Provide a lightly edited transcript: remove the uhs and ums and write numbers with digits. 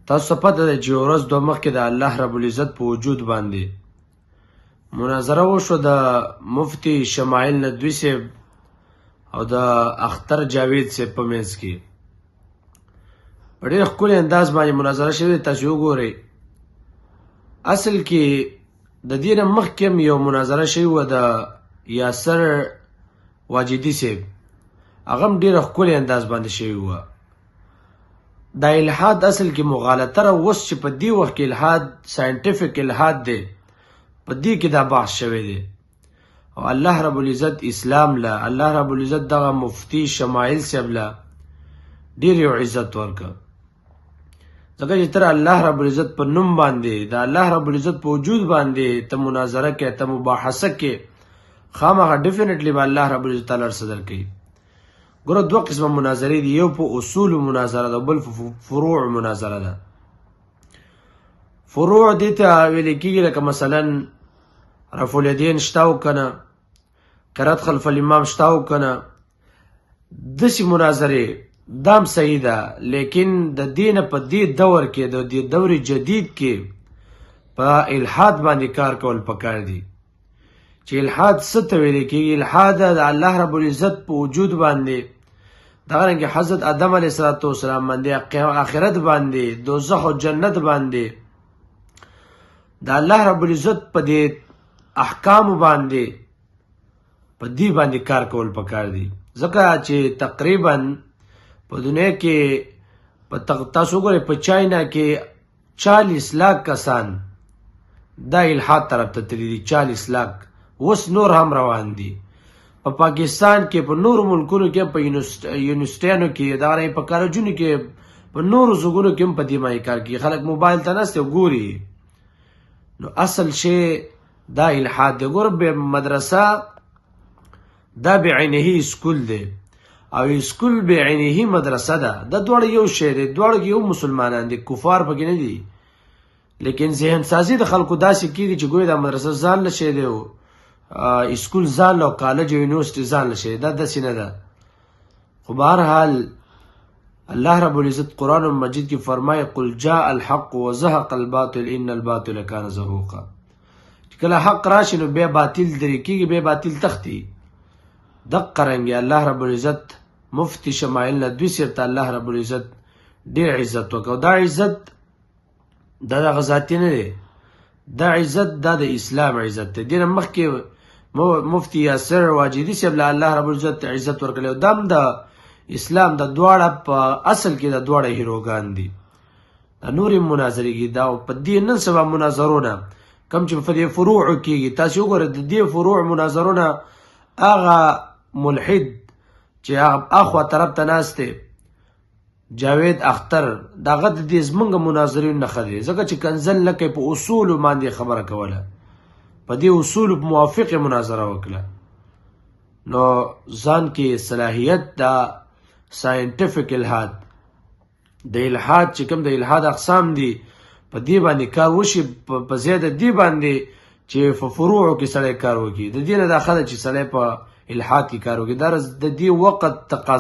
تاسو ته پته ده چې یوه ورځ دوه مخکې د الله رب العزت په وجود باندې مناظره وشوه د مفتي شمایل ندوي صاحب او د اختر جاوید صاحب په منځ کې په ډېر ښکلي انداز باندې مناظره شوې ده. تاسو وګورئ، اصل کې د دې نه مخکې هم یو مناظره شوې وه د یاسر واجدي صاحب، هغه هم ډېره ښکلي انداز باندې شوې وه. دا الحاد اصل کې مغالطه را اوس چې په دې وخت کې الحاد ساینټیفیک الحاد دی، په دې کې دا بحث شوی دی. او الله رب العزت اسلام له، الله رب العزت دغه مفتی شمایل صاحب له ډېر یو عزت ورکړه، ځکه چې تر الله رب العزت په نوم باندې د الله رب العزت په وجود باندې ته مناظره کې، ته مباحثه کې، خامخا ډیفینټلی به الله رب العزت تعالی صدر کوي. ګوره دوه قسمه مناظرې دي، یو په اصول مناظره ده، بل په فروع مناظره ده. فروع دې ته ویل کېږي لکه مثلا رفع الیدین شته او که نه، قرات خلف الامام شته او که نه، داسې مناظرې دا هم صحیح ده، لیکن د دې نه په دې دور کې، د دې دور جدید کې په الحاد باندې کار کول پکار دي. چې الحاد څه ته ویل کېږي؟ الحاد د الله رب العزت په وجود باندې، دغه رنګې حضرت آدم علیه السلام باندې، آخرت باندې، دوزخ او جنت باندې، د الله رب العزت په دې احکامو باندې، په دې باندې کار کول پکار دي. ځکه چې تقریبا په دنیا کې تاسو وګورئ، په چاینا کې 40 لاک کسان دا الحاد طرف ته تللي دي، 40 لاک، اوس نور هم روان دي. په پاکستان کې، په نورو ملکونو کې، په یونیورسټیانو کې، دغه په کالجونو کې، په نورو زوګونو کې هم په دې باندې کار کوي. خلک موبایل ته ناست او ګوري. نو اصل شی دا الحاد دی. ګوره مدرسه دا بعینه اسکول دی، او اسکول بعینه مدرسه ده، دا دواړه یو شی دی، دواړه کې یو مسلمانان دي، کفار پکې نه دي. لیکن ذهن سازي د خلکو داسې کېږي چې ګویا دا مدرسه ځان له شی دی، اسکول ځان له، کالج او یونیورسټي ځان له شی، دا داسې نه ده. خو بهرحال الله رب العزت قرآن مجید کې فرمایي قل جاء الحق وزهق الباطل ان الباطل كان زهوقا. چې کله حق راشي نو بیا باطل درې کېږي، بیا باطل تختی. دقه رنګې الله رب العزت مفتی شمایل ندوي صاحب ته الله رب العزت ډېر عزت وکړ. دا عزت دا دغه ذاتي نه دی، دا عزت دا د اسلام عزت دی. دې نه مخکې مفتی یاسر واجدي صاحب له الله رب العزت عزت ورکړی، او دا هم د اسلام د دواړه په اصل کې د دواړه هیروګان دي. دا نورې مناظرې کې دا په دې نن سبا مناظرونه کم چې په دې فروعو کېږي، تاسو وګورئ د دې فروع مناظرونه هغه ملحد چې اخوا طرف ته ناست دی جاوید اختر، دغه د دې زمونږ مناظرین نه ښه دی، ځکه چې کنزل نه کوي، په اصولو باندې خبره کوله، په دې اصولو په موافق مناظره وکړه. نو ځان کې صلاحیت دا ساینټیفیک الحاد، د الحاد چې کوم د الحاد اقسام دي، په دې باندې کار وشي، په زیاده دې باندې چې په فروعو کې سړی کار وکړي. د دې نه دا ښه ده چې سړی په الحاد کې کار وکړي، دا د دې وخت تقاضا